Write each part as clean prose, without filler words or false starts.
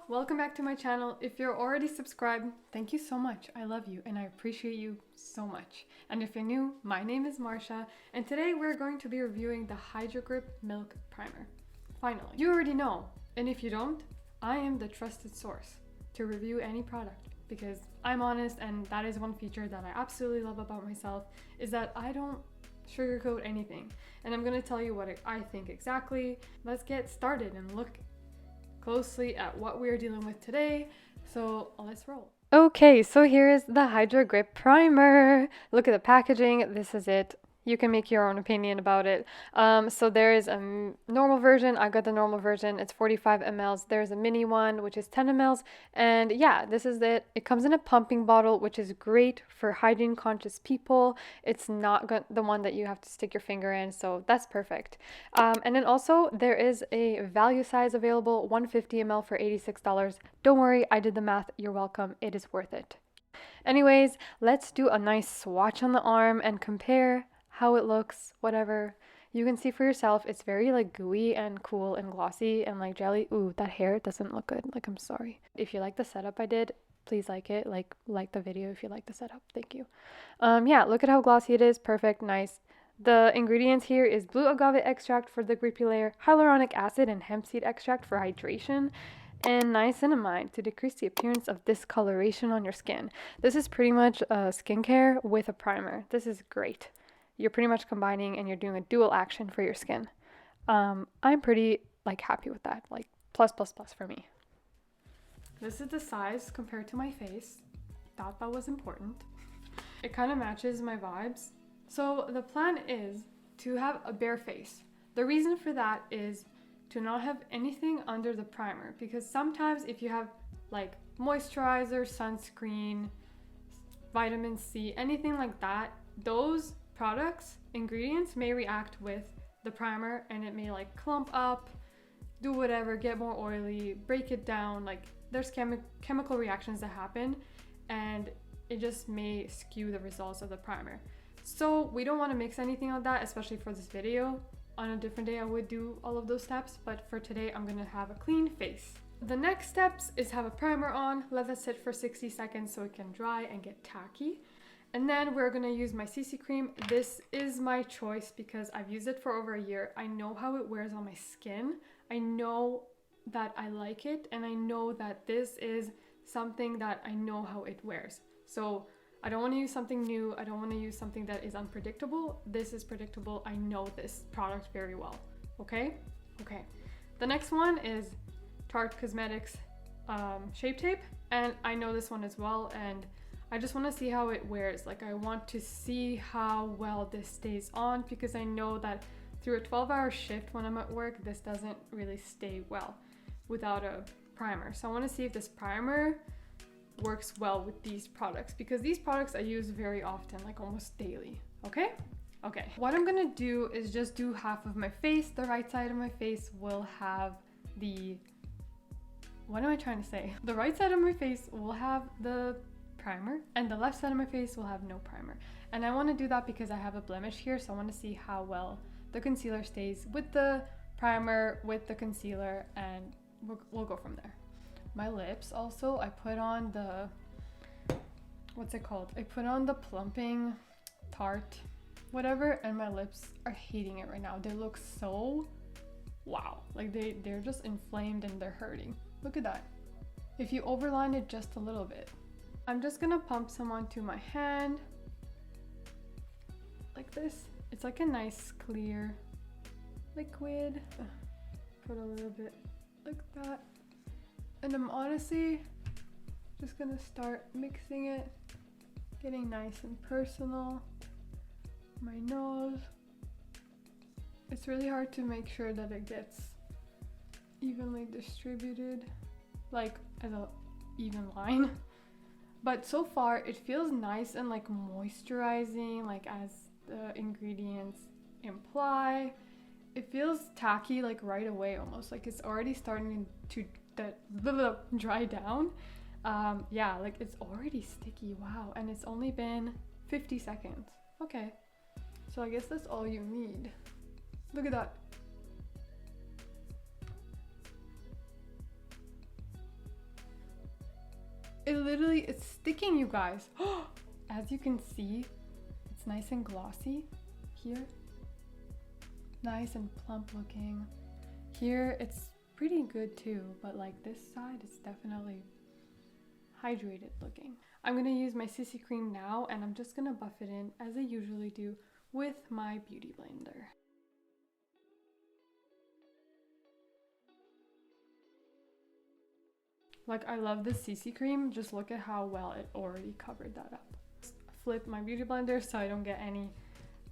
welcome back to my channel. If you're already subscribed, thank you so much. I love you and I appreciate you so much. And if you're new, my name is Marsha, and today we're going to be reviewing the Hydro Grip Milk Primer. Finally, you already know, and if you don't, I am the trusted source to review any product because I'm honest, and that is one feature that I absolutely love about myself, is that I don't sugarcoat anything. And I'm going to tell you what I think exactly. Let's get started and look closely at what we're dealing with today. So let's roll. Okay, so here is the Hydro Grip Primer. Look at the packaging. This is it. You can make your own opinion about it. So there is a normal version. I got the normal version. It's 45 ml. There's a mini one, which is 10 ml. And yeah, this is it. It comes in a pumping bottle, which is great for hygiene conscious people. It's not the one that you have to stick your finger in, so that's perfect. And then also there is a value size available, 150 ml for $86. Don't worry, I did the math. You're welcome. It is worth it. Anyways, let's do a nice swatch on the arm and compare how it looks, whatever. You can see for yourself, it's very like gooey and cool and glossy and like jelly. Ooh, that hair doesn't look good. Like, I'm sorry. If you like the setup I did, please like it. Like the video if you like the setup. Thank you. Yeah, look at how glossy it is. Perfect, nice. The ingredients here is blue agave extract for the grippy layer, hyaluronic acid and hemp seed extract for hydration, and niacinamide to decrease the appearance of discoloration on your skin. This is pretty much skincare with a primer. This is great. You're pretty much combining and you're doing a dual action for your skin. I'm pretty like happy with that, like plus for me. This is the size compared to my face. Thought that was important. It kind of matches my vibes. So the plan is to have a bare face. The reason for that is to not have anything under the primer, because sometimes if you have like moisturizer, sunscreen, vitamin C, anything like that, those ingredients may react with the primer and it may like clump up, do whatever, get more oily, break it down. Like there's chemical reactions that happen and it just may skew the results of the primer. So we don't want to mix anything of that, especially for this video. On a different day I would do all of those steps, but for today I'm gonna have a clean face. The next steps is have a primer on, let that sit for 60 seconds so it can dry and get tacky. And then we're gonna use my CC cream. This is my choice because I've used it for over a year. I know how it wears on my skin. I know that I like it, and I know that this is something that I know how it wears. So I don't want to use something new. I don't want to use something that is unpredictable. This is predictable. I know this product very well. Okay. The next one is Tarte Cosmetics Shape Tape, and I know this one as well, and I just want to see how it wears. Like, I want to see how well this stays on, because I know that through a 12-hour shift when I'm at work, this doesn't really stay well without a primer. So I want to see if this primer works well with these products, because these products I use very often, like almost daily. Okay. What I'm gonna do is just do half of my face. The right side of my face will have the... What am I trying to say? The right side of my face will have the primer and the left side of my face will have no primer, and I want to do that because I have a blemish here, so I want to see how well the concealer stays with the primer, with the concealer, and we'll go from there. My lips also, I put on the, what's it called? I put on the plumping Tarte whatever, and my lips are hating it right now. They look so wow, like they're just inflamed and they're hurting. Look at that. If you overline it just a little bit. I'm just gonna pump some onto my hand like this. It's like a nice clear liquid. Put a little bit like that, and I'm honestly just gonna start mixing it, getting nice and personal. My nose, it's really hard to make sure that it gets evenly distributed, like as a even line. But so far it feels nice and like moisturizing, like as the ingredients imply. It feels tacky like right away, almost like it's already starting to dry down. Yeah, like it's already sticky. Wow. And it's only been 50 seconds. Okay, so I guess that's all you need. Look at that. It literally is sticking, you guys. As you can see, it's nice and glossy here. Nice and plump looking. Here it's pretty good too, but like this side is definitely hydrated looking. I'm gonna use my CC cream now, and I'm just gonna buff it in as I usually do with my beauty blender. Like, I love this CC cream. Just look at how well it already covered that up. Flip my beauty blender so I don't get any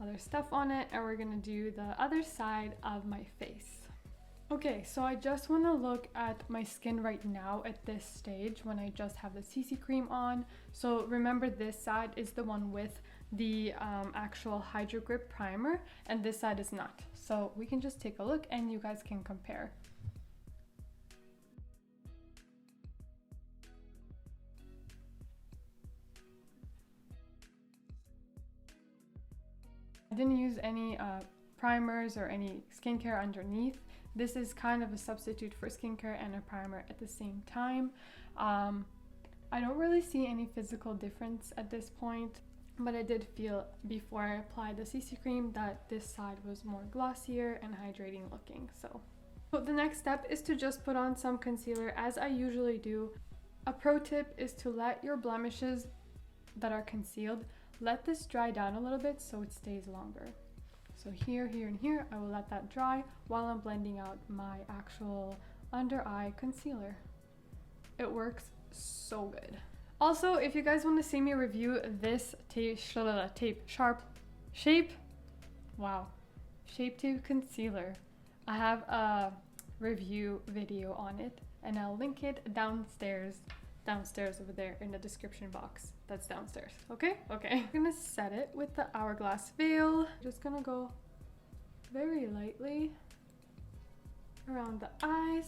other stuff on it, and we're gonna do the other side of my face. Okay, so I just want to look at my skin right now at this stage when I just have the CC cream on. So remember, this side is the one with the actual Hydro Grip primer, and this side is not. So we can just take a look and you guys can compare. I didn't use any primers or any skincare underneath. This is kind of a substitute for skincare and a primer at the same time. I don't really see any physical difference at this point, but I did feel before I applied the CC cream that this side was more glossier and hydrating looking. So the next step is to just put on some concealer as I usually do. A pro tip is to let your blemishes that are concealed, let this dry down a little bit so it stays longer. So here, here, and here, I will let that dry while I'm blending out my actual under eye concealer. It works so good. Also, if you guys want to see me review this Shape Tape concealer, I have a review video on it, and I'll link it downstairs over there in the description box. That's downstairs. Okay. I'm gonna set it with the Hourglass Veil. Just gonna go very lightly around the eyes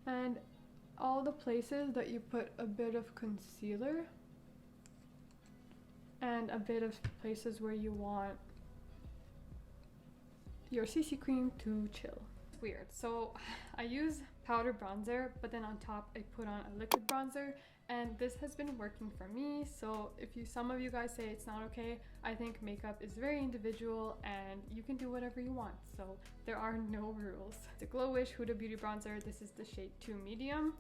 and all the places that you put a bit of concealer, and a bit of places where you want your CC cream to chill. It's weird. So I use powder bronzer, but then on top I put on a liquid bronzer, and this has been working for me. So if some of you guys say it's not okay, I think makeup is very individual and you can do whatever you want. So there are no rules. The Glowish Huda Beauty Bronzer, this is the shade 2 Medium.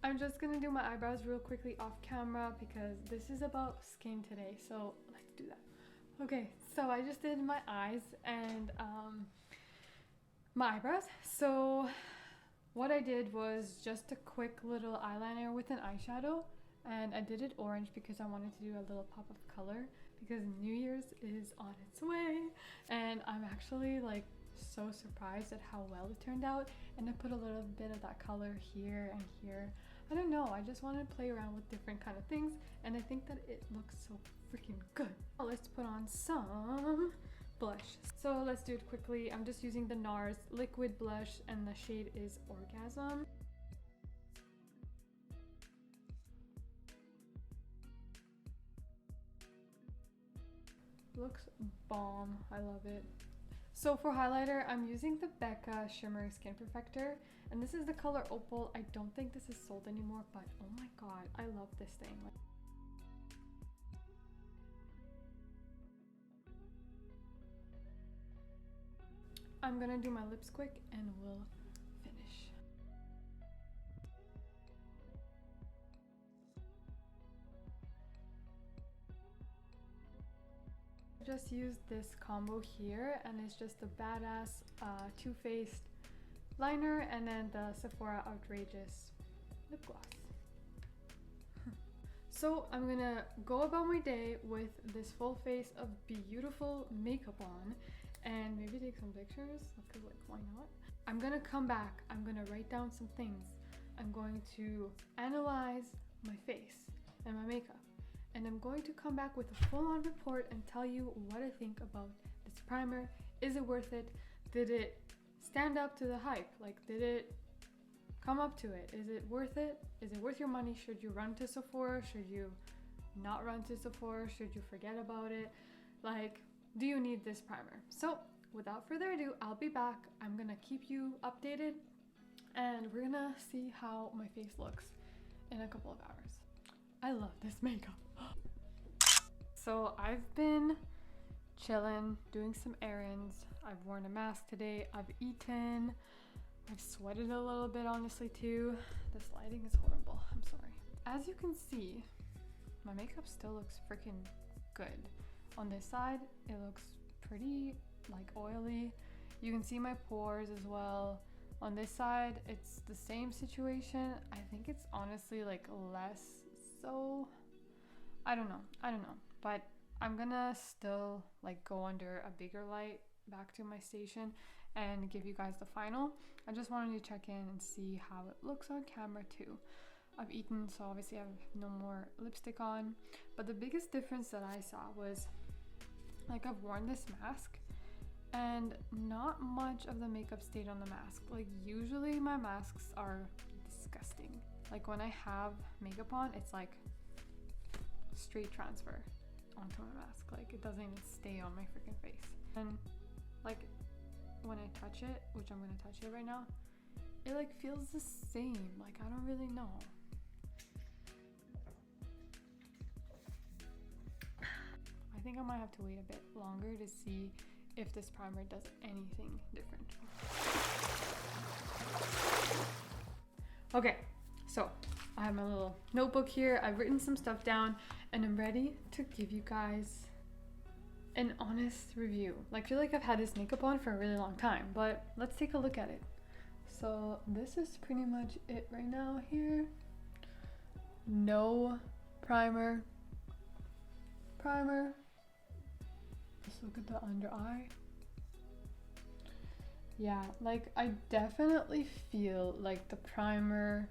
I'm just gonna do my eyebrows real quickly off camera because this is about skin today, so let's do that. Okay, so I just did my eyes and my eyebrows. So what I did was just a quick little eyeliner with an eyeshadow, and I did it orange because I wanted to do a little pop of color because New Year's is on its way, and I'm actually like so surprised at how well it turned out. And I put a little bit of that color here and here. I don't know, I just wanted to play around with different kind of things, and I think that it looks so freaking good. Well, let's put on some blush. So let's do it quickly. I'm just using the NARS liquid blush, and the shade is Orgasm. Looks bomb. I love it. So for highlighter, I'm using the Becca Shimmering Skin Perfector, and this is the color Opal. I don't think this is sold anymore, but oh my god, I love this thing. I'm gonna do my lips quick and we'll finish. Just used this combo here, and it's just a badass Too Faced liner and then the Sephora Outrageous lip gloss. So I'm gonna go about my day with this full face of beautiful makeup on and maybe take some pictures because, like, why not? I'm gonna come back, I'm gonna write down some things, I'm going to analyze my face and my makeup, and I'm going to come back with a full-on report and tell you what I think about this primer. Is it worth it? Did it stand up to the hype? Like, did it come up to it? Is it worth it? Is it worth your money? Should you run to Sephora? Should you not run to Sephora? Should you forget about it? Like, do you need this primer? So without further ado, I'll be back. I'm gonna keep you updated and we're gonna see how my face looks in a couple of hours. I love this makeup. So I've been chilling, doing some errands. I've worn a mask today. I've eaten. I've sweated a little bit, honestly, too. This lighting is horrible. I'm sorry. As you can see, my makeup still looks freaking good. On this side, it looks pretty like oily. You can see my pores as well. On this side, it's the same situation. I think it's honestly like less so. I don't know, but I'm gonna still like go under a bigger light back to my station and give you guys the final. I just wanted to check in and see how it looks on camera too. I've eaten, so obviously I have no more lipstick on, but the biggest difference that I saw was like I've worn this mask and not much of the makeup stayed on the mask. Like usually my masks are disgusting. Like when I have makeup on, it's like straight transfer onto my mask. Like it doesn't even stay on my freaking face. And like when I touch it, which I'm gonna touch it right now, it like feels the same. Like I don't really know. I think I might have to wait a bit longer to see if this primer does anything different. Okay, so I have my little notebook here. I've written some stuff down and I'm ready to give you guys an honest review. Like I feel like I've had this makeup on for a really long time, but let's take a look at it. So this is pretty much it right now here. No primer. Let's look at the under eye. Yeah, like I definitely feel like the primer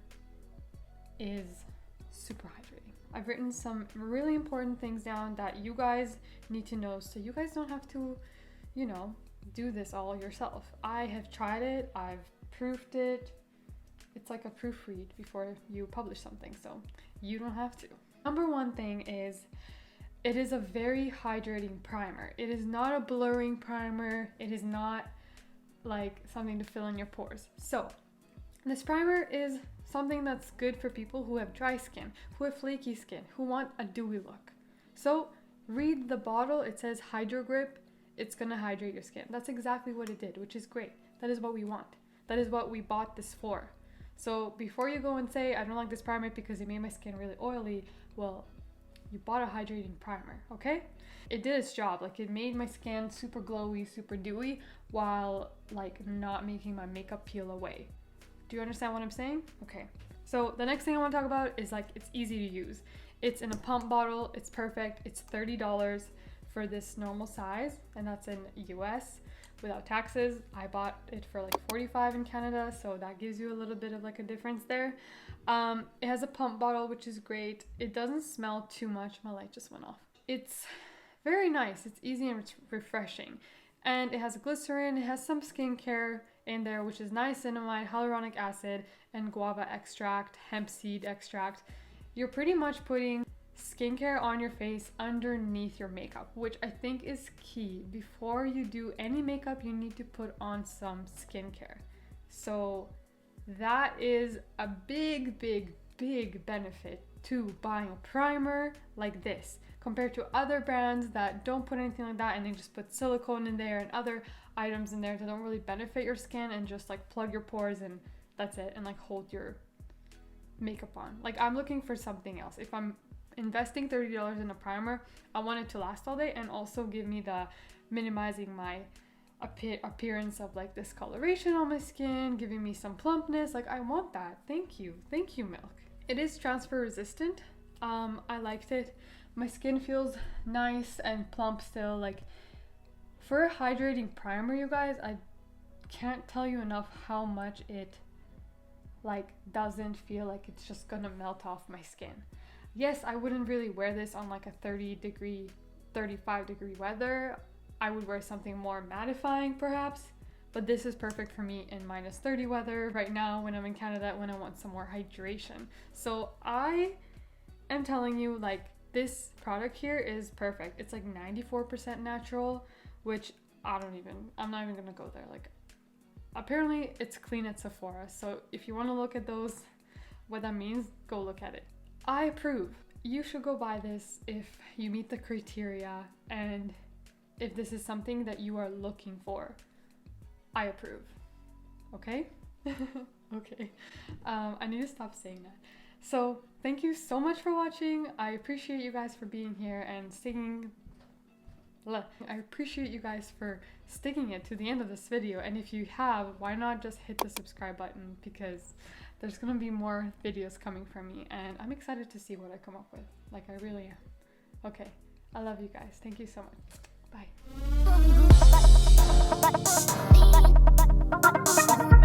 is super hydrating. I've written some really important things down that you guys need to know so you guys don't have to, you know, do this all yourself. I have tried it, I've proofed it. It's like a proofread before you publish something, so you don't have to. Number one thing is it is a very hydrating primer. It is not a blurring primer. It is not like something to fill in your pores. So this primer is something that's good for people who have dry skin, who have flaky skin, who want a dewy look. So read the bottle. It says Hydro Grip. It's gonna hydrate your skin. That's exactly what it did, which is great. That is what we want. That is what we bought this for. So before you go and say, I don't like this primer because it made my skin really oily, well, you bought a hydrating primer, okay? It did its job. Like it made my skin super glowy, super dewy, while like not making my makeup peel away. Do you understand what I'm saying? Okay. So the next thing I want to talk about is like it's easy to use. It's in a pump bottle. It's perfect. It's $30 for this normal size, and that's in US without taxes. I bought it for like $45 in Canada, so that gives you a little bit of like a difference there. It has a pump bottle, which is great. It doesn't smell too much. My light just went off. It's very nice. It's easy and it's refreshing. And it has glycerin. It has some skincare in there, which is niacinamide, hyaluronic acid, and guava extract, hemp seed extract. You're pretty much putting skincare on your face underneath your makeup, which I think is key. Before you do any makeup, you need to put on some skincare. So that is a big benefit to buying a primer like this compared to other brands that don't put anything like that and they just put silicone in there and other items in there that don't really benefit your skin and just like plug your pores and that's it, and like hold your makeup on. Like I'm looking for something else. If I'm investing $30 in a primer, I want it to last all day and also give me the minimizing my appearance of like discoloration on my skin, giving me some plumpness. Like I want that. Thank you Milk. It is transfer resistant. I liked it. My skin feels nice and plump still. Like for a hydrating primer, you guys, I can't tell you enough how much it like doesn't feel like it's just gonna melt off my skin. Yes, I wouldn't really wear this on like a 30-degree, 35-degree weather. I would wear something more mattifying perhaps, but this is perfect for me in -30 weather right now when I'm in Canada, when I want some more hydration. So I am telling you, like, this product here is perfect. It's like 94% natural, which I'm not even gonna go there. Like, apparently it's clean at Sephora, so if you want to look at those, what that means, go look at it. I approve. You should go buy this if you meet the criteria and if this is something that you are looking for. I approve. Okay? Okay. I need to stop saying that. So thank you so much for watching. I appreciate you guys for being here and sticking. I appreciate you guys for sticking it to the end of this video. And if you have, why not just hit the subscribe button, because there's gonna be more videos coming from me and I'm excited to see what I come up with. Like, I really am. Okay. I love you guys. Thank you so much. Bye.